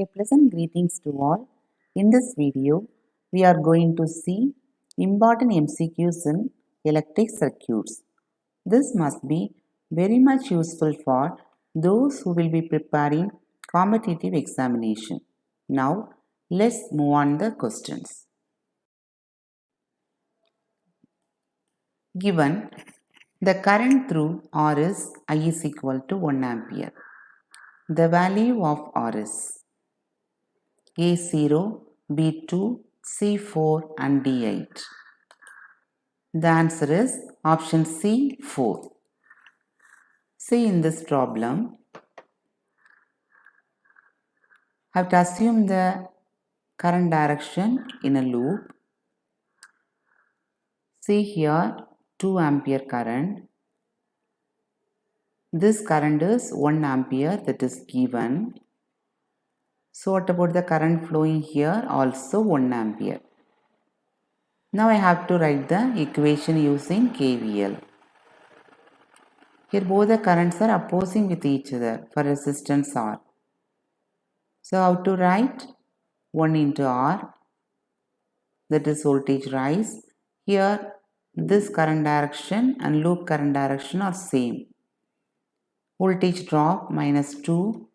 A pleasant greetings to all. In this video, we are going to see important MCQs in electric circuits. This must be very much useful for those who will be preparing competitive examination. Now, let's move on the questions. Given the current through R is I is equal to 1 ampere. The value of R is A0, B2, C4 and D8. The answer is option C, 4. See, in this problem, I have to assume the current direction in a loop. See here, 2 ampere current. This current is 1 ampere, that is given. So what about the current flowing here? Also 1 ampere. Now I have to write the equation using KVL. Here both the currents are opposing with each other for resistance R. So how to write? 1 into R, that is voltage rise. Here this current direction and loop current direction are same. Voltage drop minus 2.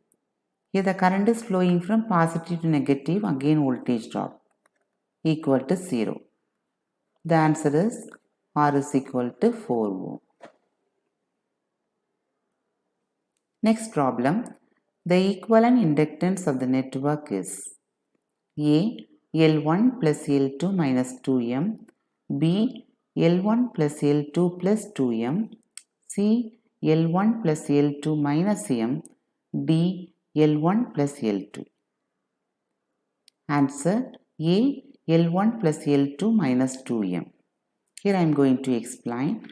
Here the current is flowing from positive to negative, again voltage drop equal to 0. The answer is R is equal to 4 ohm. Next problem, the equivalent inductance of the network is A. L1 plus L2 minus 2M, B. L1 plus L2 plus 2M, C. L1 plus L2 minus M, D. L1 plus L2. Answer A. L1 plus L2 minus 2M. Here I am going to explain.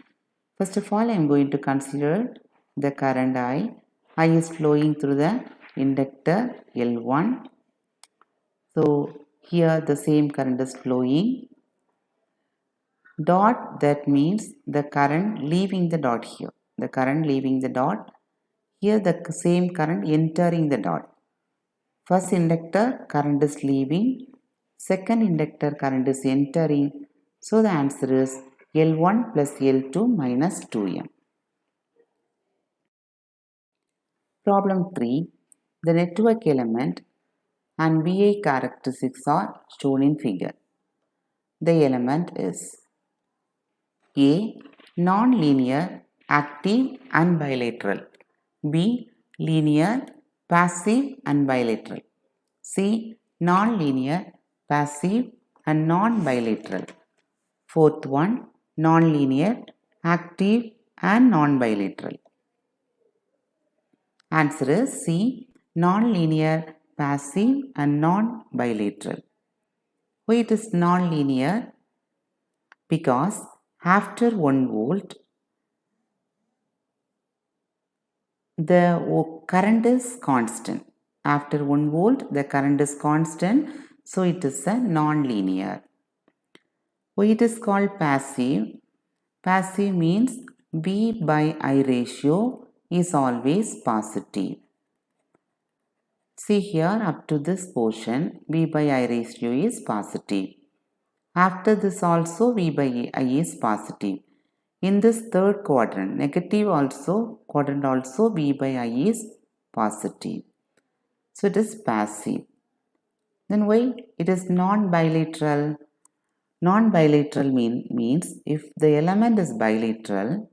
First of all, I am going to consider the current I. I is flowing through the inductor L1. So here the same current is flowing. Dot, that means the current leaving the dot here. The current leaving the dot. Here the same current entering the dot. First inductor current is leaving. Second inductor current is entering. So the answer is L1 plus L2 minus 2M. Problem 3. The network element and VI characteristics are shown in figure. The element is A. Non-linear, active and bilateral. B. Linear, passive and bilateral. C. Non-linear, passive and non-bilateral. Fourth one, non-linear, active and non-bilateral. Answer is C. Non-linear, passive and non-bilateral. Why it is non-linear? Because after 1 volt, the current is constant. After 1 volt, the current is constant. So it is a non-linear. Why it is called passive? Passive means V by I ratio is always positive. See here, up to this portion, V by I ratio is positive. After this also V by I is positive. In this third quadrant, negative quadrant also V by I is positive. So it is passive. Then why it is non-bilateral? Non-bilateral means if the element is bilateral,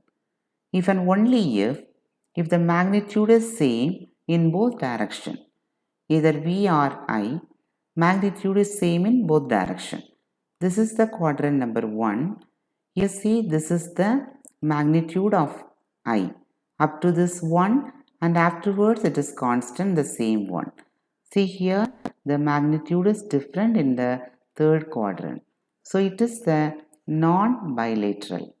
if and only if the magnitude is same in both directions, either V or I, magnitude is same in both directions. This is the quadrant number 1. You see, this is the magnitude of I. Up to this 1 and afterwards it is constant, the same one. See here, the magnitude is different in the third quadrant. So it is the non-bilateral.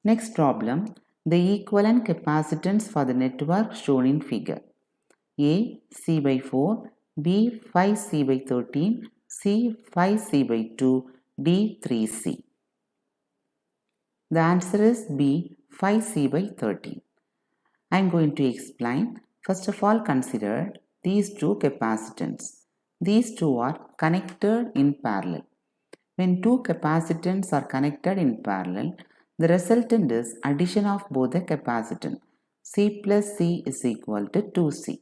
Next problem, the equivalent capacitance for the network shown in figure. A. C by 4, B. 5C by 13, C. 5C by 2, D. 3C. The answer is B. 5C by 13. I am going to explain. First of all, consider these two capacitance. These two are connected in parallel. When two capacitants are connected in parallel, the resultant is addition of both the capacitance. C plus C is equal to 2C.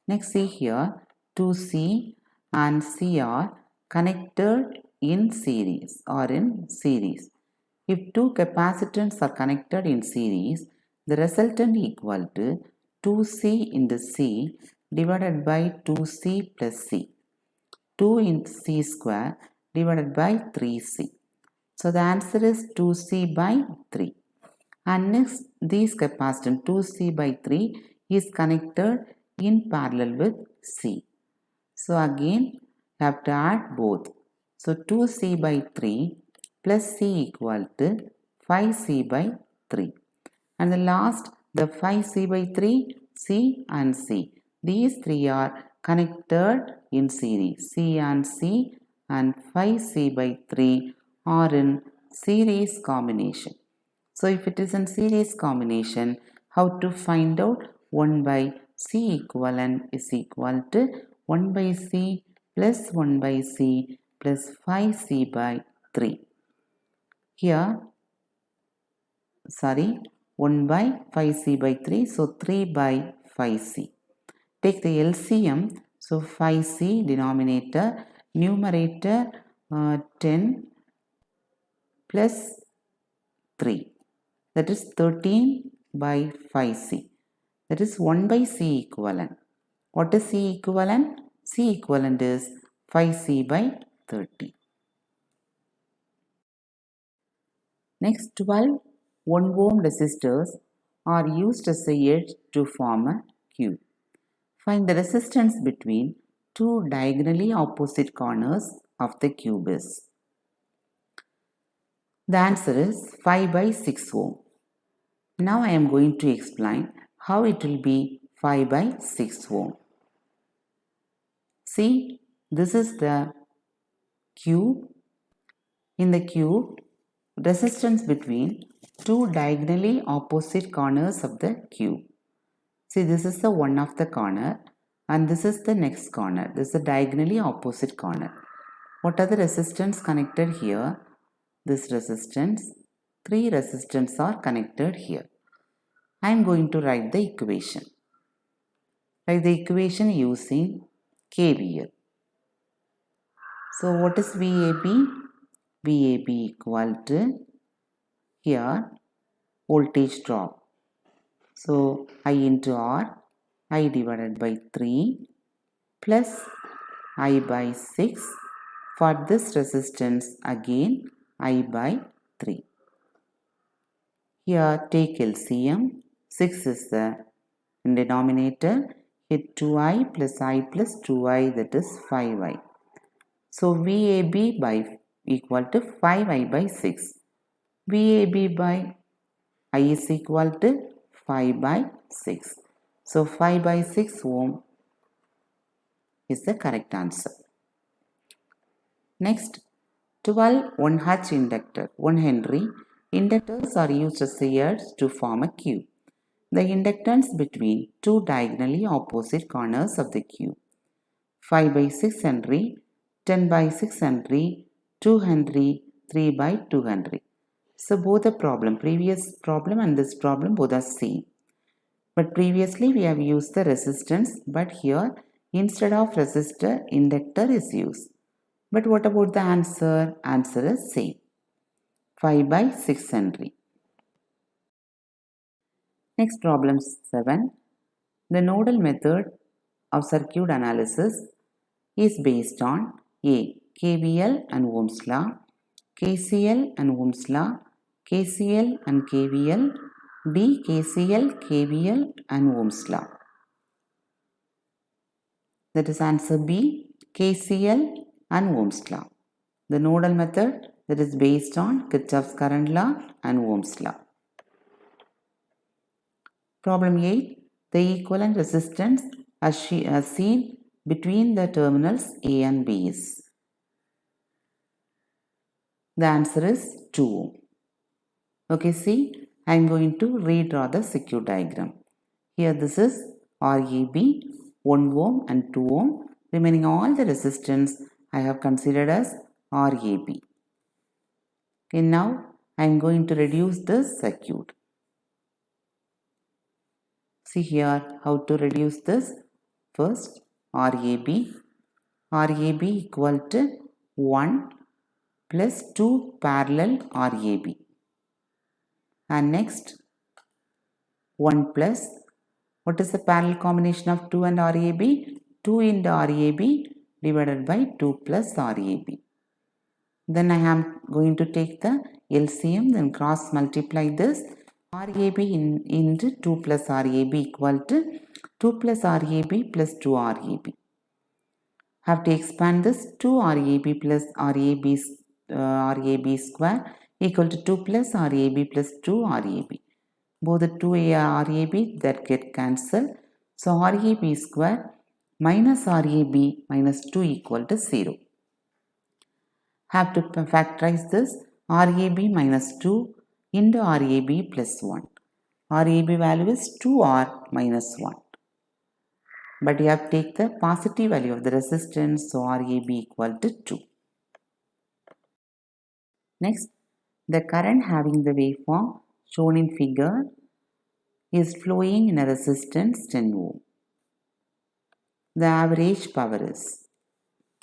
Next, see here, 2C and C are connected in series or in series. If two capacitors are connected in series, the resultant equal to 2C into C divided by 2C plus C. 2 into C square divided by 3C. So the answer is 2C by 3. And next, this capacitor 2C by 3 is connected in parallel with C. So again, you have to add both. So 2C by 3 plus C equal to 5C by 3. And the last, the 5C by 3, C and C. These three are connected in series. C and C and 5C by 3 are in series combination. So if it is in series combination, how to find out 1 by C equivalent is equal to 1 by C plus 1 by C plus 5C by 3. Here, 1 by 5C by 3, so 3 by 5C. Take the LCM, so 5C denominator, numerator 10 plus 3. That is 13 by 5C. That is 1 by C equivalent. What is C equivalent? C equivalent is 5C by 30. Next, 12 1 ohm resistors are used as a edge to form a cube. Find the resistance between two diagonally opposite corners of the cube is. The answer is 5 by 6 ohm. Now I am going to explain how it will be 5 by 6 ohm. See, this is the cube. In the cube, resistance between two diagonally opposite corners of the cube. See, this is the one of the corner and this is the next corner. This is the diagonally opposite corner. What are the resistance connected here? This resistance, 3 resistance are connected here. I am going to write the equation. Write the equation using KVL. So what is VAB? VAB equal to here voltage drop. So I into R, I divided by 3 plus I by 6. For this resistance again I by 3. Here take LCM. 6 is the denominator. Here 2I plus I plus 2I, that is 5I. So VAB by equal to 5I by 6. VAB by I is equal to 5 by 6. So 5 by 6 ohm is the correct answer. Next, 12 1H inductor, 1 Henry. Inductors are used as layers to form a cube. The inductance between two diagonally opposite corners of the cube. 5 by 6 Henry, 10 by 6 Henry, 2 Henry, 3 by 2 Henry. So both the previous problem and this problem both are same. But previously we have used the resistance, but here instead of resistor, inductor is used. But what about the answer? Answer is same. 5 by 6 Henry. Next problem 7. The nodal method of circuit analysis is based on A. KVL and Ohm's law, KCL and Ohm's law, KCL and KVL, B. KCL, KVL and Ohm's law. That is answer B. KCL and Ohm's law. The nodal method that is based on Kirchhoff's current law and Ohm's law. Problem 8. The equivalent resistance as seen between the terminals A and B is. The answer is 2 ohm. Okay, see, I am going to redraw the circuit diagram. Here this is RAB, 1 ohm and 2 ohm. Remaining all the resistance I have considered as RAB. Okay, now I am going to reduce this circuit. See here how to reduce this. First, RAB equal to 1 plus 2 parallel RAB. And next, 1 plus, what is the parallel combination of 2 and RAB? 2 into RAB divided by 2 plus RAB. Then I am going to take the LCM, then cross multiply this. RAB into 2 plus RAB equal to 2 plus RAB plus 2 RAB. Have to expand this 2 RAB plus RAB square equal to 2 plus RAB plus 2 RAB. Both the 2 RAB that get cancelled. So RAB square minus RAB minus 2 equal to 0. Have to factorize this RAB minus 2 into RAB plus 1. RAB value is 2R minus 1. But you have to take the positive value of the resistance, so RAB equal to 2. Next, the current having the waveform shown in figure is flowing in a resistance 10 ohm. The average power is,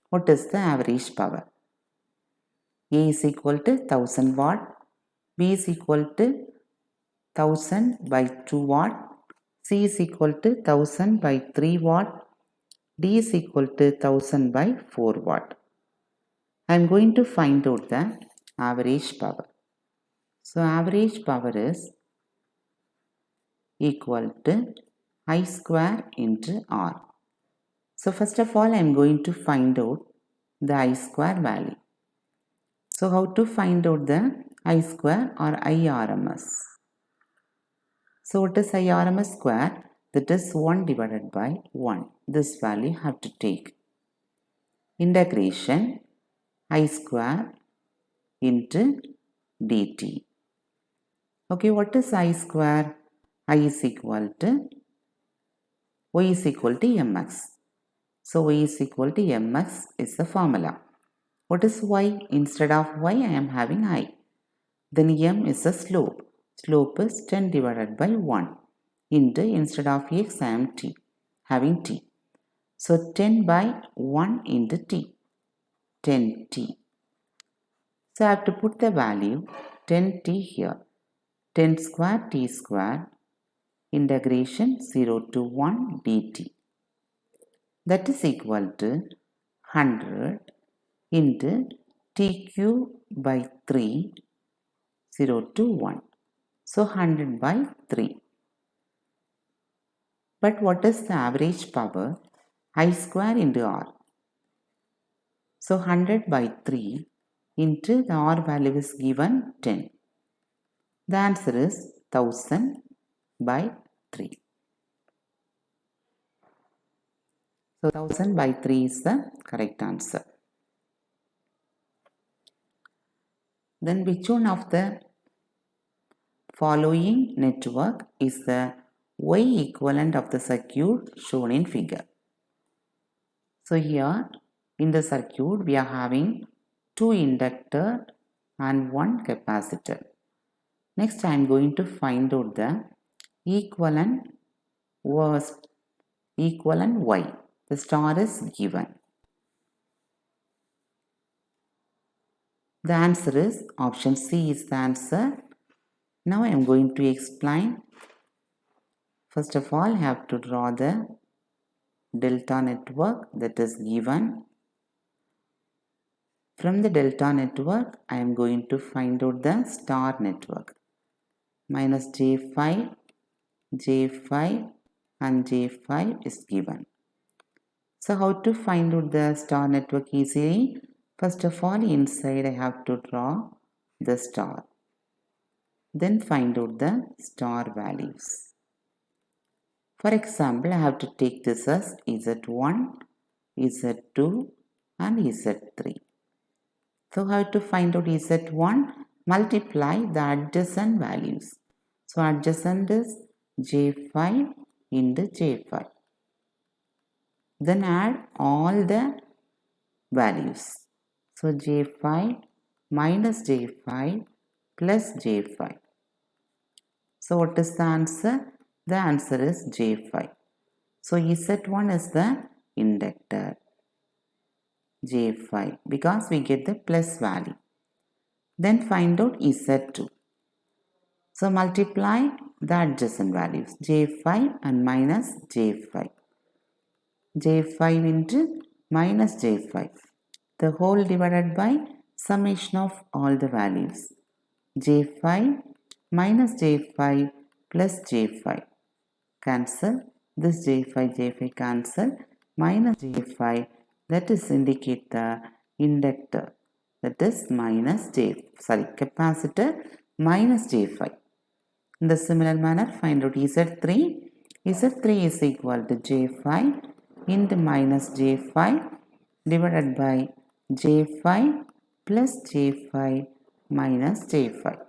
what is the average power? A is equal to 1000 watt, B is equal to 1000 by 2 watt, C is equal to 1000 by 3 watt, D is equal to 1000 by 4 watt. I am going to find out the average power. So average power is equal to I square into R. So first of all I am going to find out the I square value. So how to find out the I square or IRMS? So what is IRMS square? That is 1 divided by 1. This value have to take. Integration I square into dt. Okay, what is I square? I is equal to Y is equal to mx. So y is equal to mx is the formula. What is y? Instead of y I am having I. Then m is the slope. Slope is 10 divided by 1 into, instead of x I am t, having t. So 10 by 1 into t, 10t. So I have to put the value 10t here. 10 square t square integration 0 to 1 dt. That is equal to 100 into t cube by 3, 0 to 1. So 100 by 3. But what is the average power? I square into R. So 100 by 3 into the R value is given 10. The answer is 1000 by 3. So 1000 by 3 is the correct answer. Then which one of the following network is the Y equivalent of the circuit shown in figure? So here in the circuit we are having 2 inductor and 1 capacitor. Next I am going to find out the equivalent Y. The star is given. The answer is option C is the answer. Now I am going to explain. First of all, I have to draw the delta network that is given. From the delta network, I am going to find out the star network. Minus J5, J5 and J5 is given. So how to find out the star network easily? First of all, inside I have to draw the star. Then find out the star values. For example, I have to take this as Z1, Z2 and Z3. So how to find out Z1? Multiply the adjacent values. So adjacent is J5 into J5. Then add all the values. So J5 minus J5 plus J5. So what is the answer? The answer is J5. So Z1 is the inductor. J5 because we get the plus value. Then find out Z2. So multiply the adjacent values J5 and minus J5. J5 into minus J5. The whole divided by summation of all the values. J5 minus J5 plus J5. Cancel. This J5 cancel. Minus J5, that is indicate the inductor. That is capacitor minus J5. In the similar manner, find out Z3. Z3 is equal to J5 into minus J5 divided by J5 plus J5 minus J5.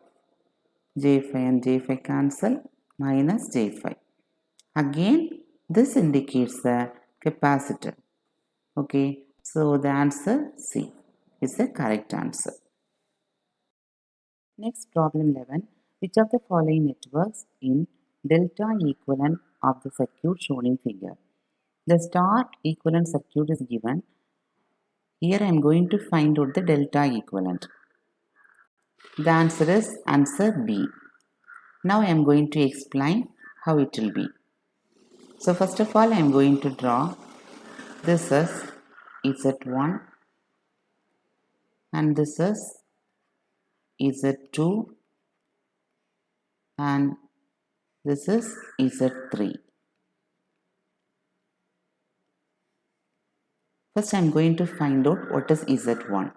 J5 and J5 cancel, minus J5. Again, this indicates the capacitor. Okay, so the answer C is the correct answer. Next, problem 11. Which of the following networks in delta equivalent of the circuit shown in figure? The star equivalent circuit is given. Here I am going to find out the delta equivalent. The answer is answer B. Now I am going to explain how it will be. So first of all I am going to draw this as Z1 and this is Z2 and this is Z3. First I am going to find out what is Z1.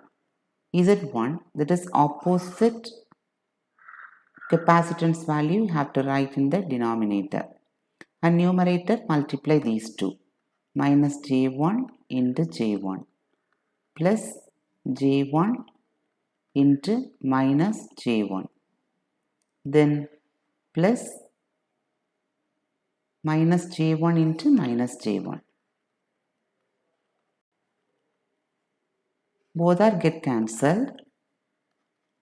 Z1, that is opposite capacitance value, you have to write in the denominator. And numerator, multiply these two. Minus J1 into J1 plus J1 into minus J1. Then plus minus J1 into minus J1. Both are get cancelled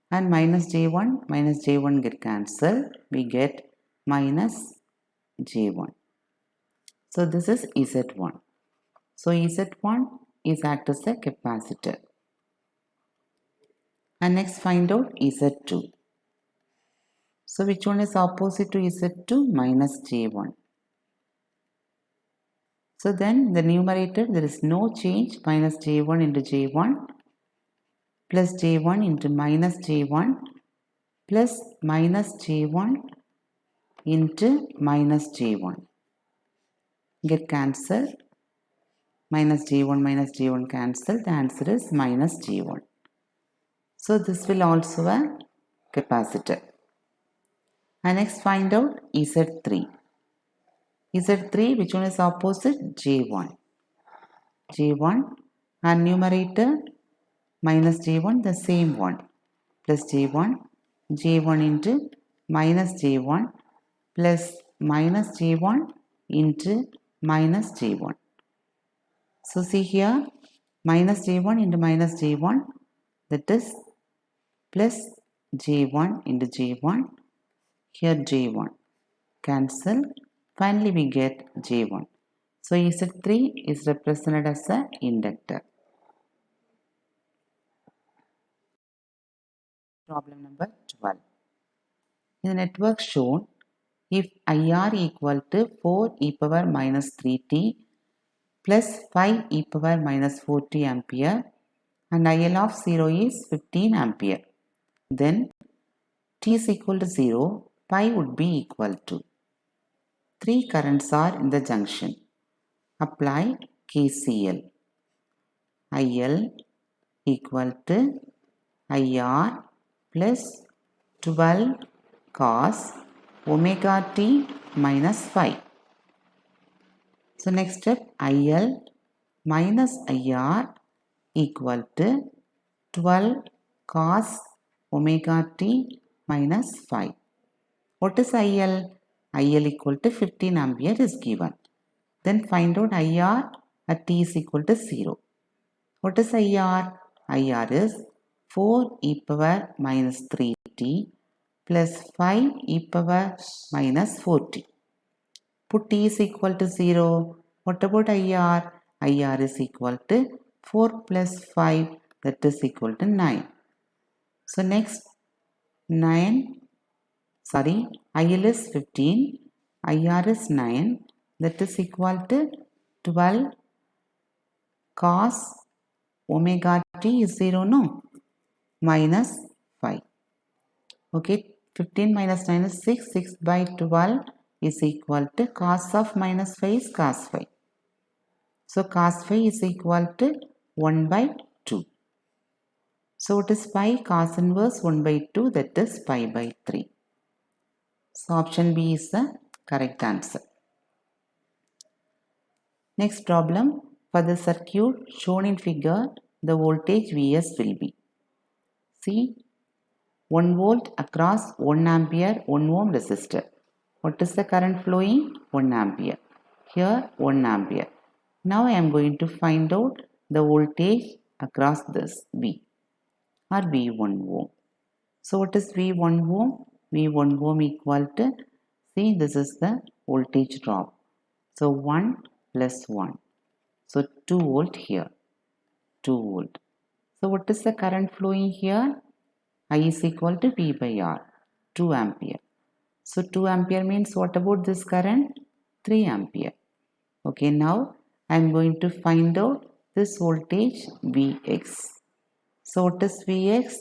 and minus J1 get cancelled. We get minus J1. So this is Z1. So Z1 is act as a capacitor. And next find out Z2. So which one is opposite to Z2? Minus J1. So then the numerator there is no change, minus J1 into J1 plus J1 into minus J1 plus minus J1 into minus J1. Get cancelled. Minus J1 cancel. The answer is minus J1. So this will also a capacitor. And next find out Z3. Z3, which one is opposite? J1. J1 and numerator minus J1, the same one. Plus J1 into minus J1 plus minus J1 into minus J1. So see here, minus J1 into minus J1, that is plus J1 into J1, here J1, cancel, finally we get J1. So Z3 is represented as an inductor. Problem number 12. In the network shown, if IR equal to 4 e power minus 3t plus 5 e power minus 4t ampere and IL of 0 is 15 ampere, then t is equal to 0, pi would be equal to. 3 currents are in the junction. Apply KCL. IL equal to IR plus 12 cos omega t minus 5. So next step, IL minus IR equal to 12 cos omega t minus 5. What is IL? IL equal to 15 ampere is given. Then find out IR at t is equal to 0. What is IR? IR is 4 e power minus 3t plus 5 e power minus 4t. Put t is equal to 0. What about IR? IR is equal to 4 plus 5, that is equal to 9. So next 9, IL is 15, IR is 9, that is equal to 12 cos omega t is 0, no? Minus 5. Okay, 15 minus 9 is 6, 6 by 12 is equal to cos of minus 5 is cos 5. So cos 5 is equal to 1 by 2. So what is pi? Cos inverse 1 by 2, that is pi by 3. So option B is the correct answer. Next problem, for the circuit shown in figure, the voltage Vs will be. See, 1 volt across 1 ampere 1 ohm resistor. What is the current flowing? 1 ampere. Here 1 ampere. Now I am going to find out the voltage across this V or V1 ohm. So what is V1 ohm? V1 ohm equal to, see, this is the voltage drop. So 1 plus 1. So 2 volt here. 2 volt. So what is the current flowing here? I is equal to V by R. 2 ampere. So 2 ampere means what about this current? 3 ampere. Okay, now I am going to find out this voltage Vx. So what is Vx?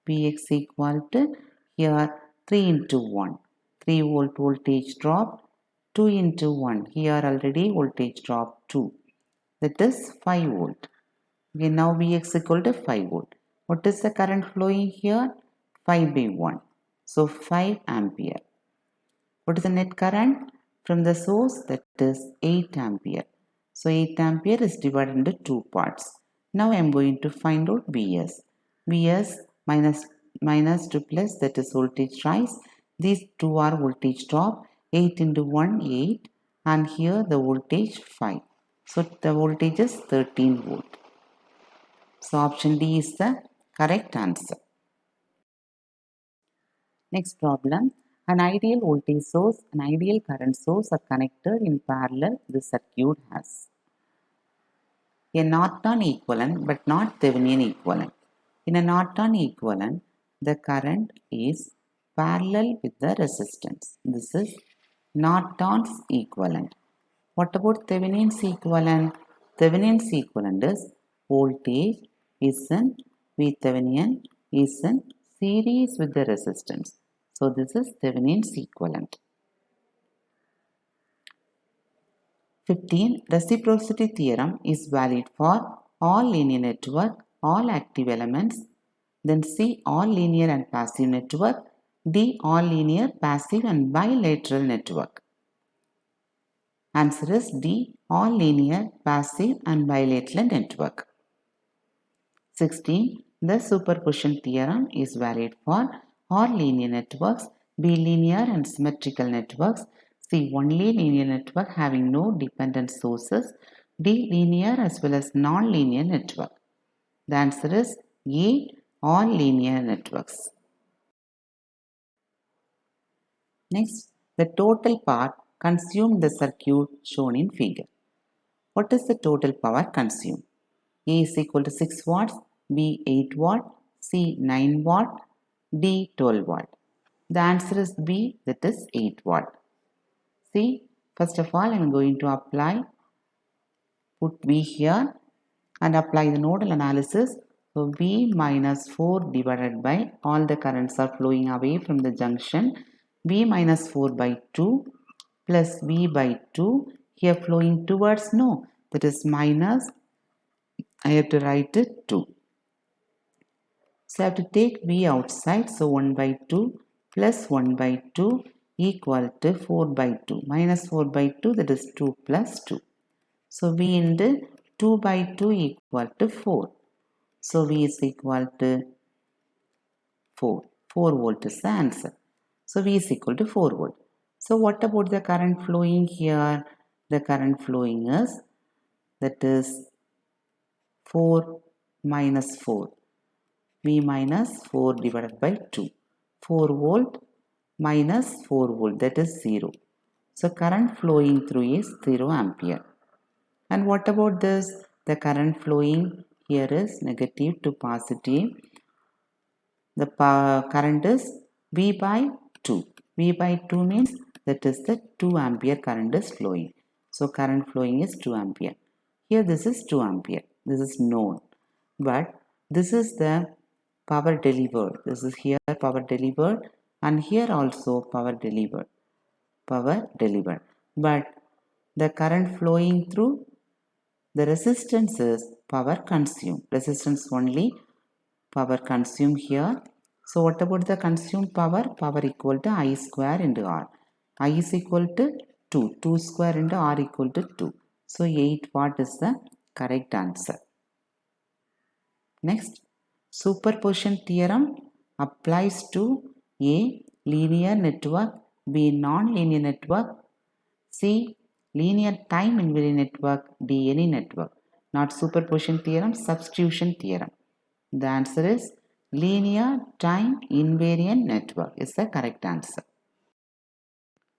Vx equal to here 3 into 1. 3 volt voltage drop. 2 into 1. Here already voltage drop 2. That is 5 volt. Okay, now Vx equal to 5 volt. What is the current flowing here? 5 by 1. So 5 ampere. What is the net current from the source? That is 8 ampere. So 8 ampere is divided into 2 parts. Now I am going to find out Vs. Vs minus to plus, that is voltage rise. These two are voltage drop. 8 into 1, 8. And here the voltage 5. So the voltage is 13 volt. So option D is the correct answer. Next problem. An ideal voltage source and ideal current source are connected in parallel. The circuit has a Norton equivalent but not Thevenin equivalent. In a Norton equivalent, the current is parallel with the resistance. This is Norton's equivalent. What about Thevenin's equivalent? Thevenin's equivalent is voltage is in Thevenin is in series with the resistance. So this is Thevenin's equivalent. 15. Reciprocity theorem is valid for all linear network, all active elements. Then C, all linear and passive network. D, all linear, passive and bilateral network. Answer is D, all linear, passive and bilateral network. 16. The superposition theorem is valid for all linear networks, bilinear and symmetrical networks. C, only linear network having no dependent sources. D, linear as well as non-linear network. The answer is A, all linear networks. Next, the total power consumed in the circuit shown in figure. What is the total power consumed? A is equal to 6 watts, B 8 watt, C 9 watt, D 12 watt. The answer is B, that is 8 watt. See, first of all I am going to put V here and apply the nodal analysis. So V minus 4 divided by, all the currents are flowing away from the junction, V minus 4 by 2 plus V by 2, here flowing towards, no, that is minus, I have to write it 2. So I have to take V outside, so 1 by 2 plus 1 by 2 equal to 4 by 2, minus 4 by 2, that is 2 plus 2. So V into 2 by 2 equal to 4. So V is equal to 4. 4 volt is the answer. So V is equal to 4 volt. So what about the current flowing here? The current flowing is, that is 4 minus 4. V minus 4 divided by 2. 4 volt minus 4 volt, that is 0. So current flowing through is 0 ampere. And what about this? The current flowing here is negative to positive. The current is V by 2. V by 2 means that is the 2 ampere current is flowing. So current flowing is 2 ampere. Here this is 2 ampere. This is known. But this is the power delivered. This is here power delivered, and here also power delivered. Power delivered. But the current flowing through the resistance is power consumed. Resistance only, power consumed here. So what about the consumed power? Power equal to I square into R. I is equal to 2. 2 square into R equal to 2. So 8 watt is the correct answer. Next, superposition theorem applies to A. Linear network, B. Non-linear network, C. Linear time invariant network, D. Any network. Not superposition theorem, substitution theorem. The answer is linear time invariant network is the correct answer.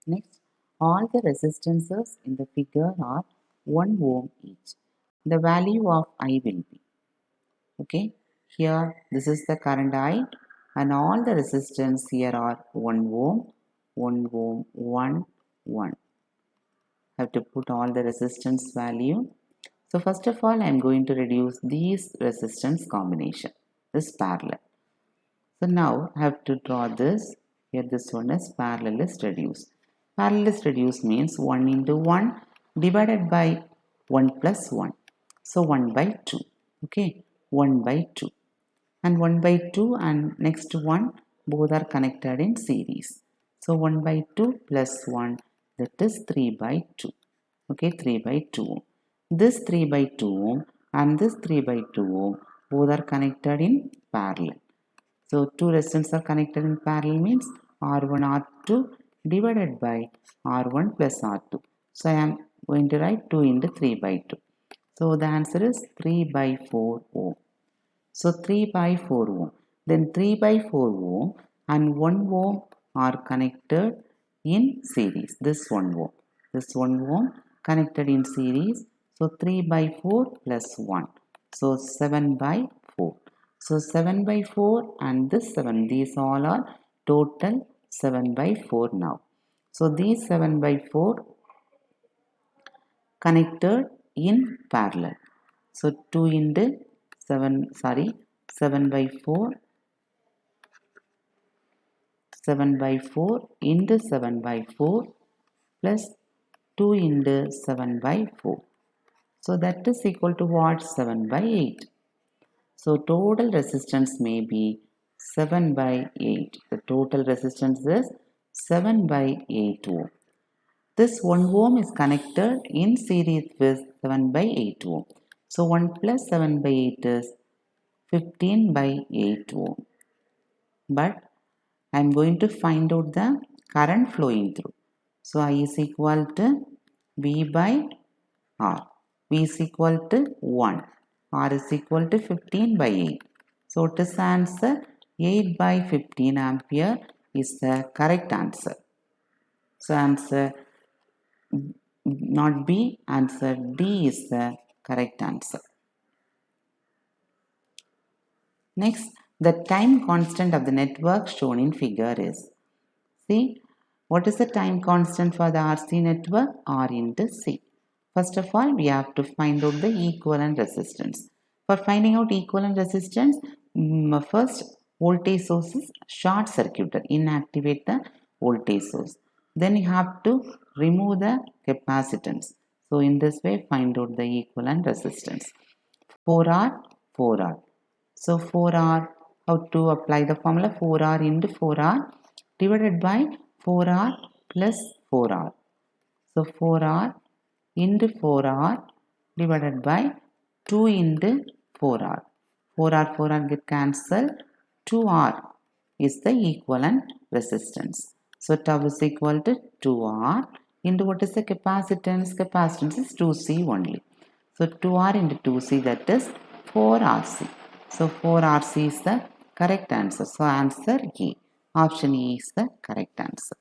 Next, all the resistances in the figure are 1 ohm each. The value of I will be, okay, here this is the current I, and all the resistance here are 1 ohm, 1 ohm, 1, 1. I have to put all the resistance value. So first of all, I am going to reduce these resistance combination, this parallel. So now I have to draw this. Here this one is parallel is reduced. Parallel is reduced means 1 into 1 divided by 1 plus 1. So 1 by 2. Okay, 1 by 2. And 1 by 2 and next one, both are connected in series. So 1 by 2 plus 1, that is 3 by 2. Okay, 3 by 2. This 3 by 2 and this 3 by 2 both are connected in parallel. So two resistors are connected in parallel means R1 R2 divided by R1 plus R2. So I am going to write 2 into 3 by 2. So the answer is 3 by 4 ohm. So 3 by 4 ohm. Then 3 by 4 ohm and 1 ohm are connected in series. This 1 ohm. This 1 ohm connected in series. So 3 by 4 plus 1. So 7 by 4. So 7 by 4 and this 7, these all are total 7 by 4 now. So these 7 by 4 connected in parallel. So 2 into 7 by 4, 7 by 4 into 7 by 4 plus 2 into 7 by 4. So that is equal to what? 7 by 8. So total resistance may be 7 by 8. The total resistance is 7 by 8 ohm. This 1 ohm is connected in series with 7 by 8 ohm. So 1 plus 7 by 8 is 15 by 8 ohm. But I am going to find out the current flowing through. So I is equal to V by R. V is equal to 1. R is equal to 15 by 8. So it is answer 8 by 15 ampere is the correct answer. So answer not B, answer D is the correct answer. Next, the time constant of the network shown in figure is, see, what is the time constant for the RC network? R into C. First of all, we have to find out the equivalent resistance. For finding out equivalent resistance, first voltage source is short circuited, inactivate the voltage source. Then you have to remove the capacitance. So in this way, find out the equivalent resistance. 4R, 4R. So 4R, how to apply the formula? 4R into 4R divided by 4R plus 4R. So 4R into 4R divided by 2 into 4R. 4R, 4R get cancelled. 2R is the equivalent resistance. So tau is equal to 2R into what is the capacitance? Capacitance is 2C only. So 2R into 2C, that is 4RC. So 4RC is the correct answer. So answer E. Option E is the correct answer.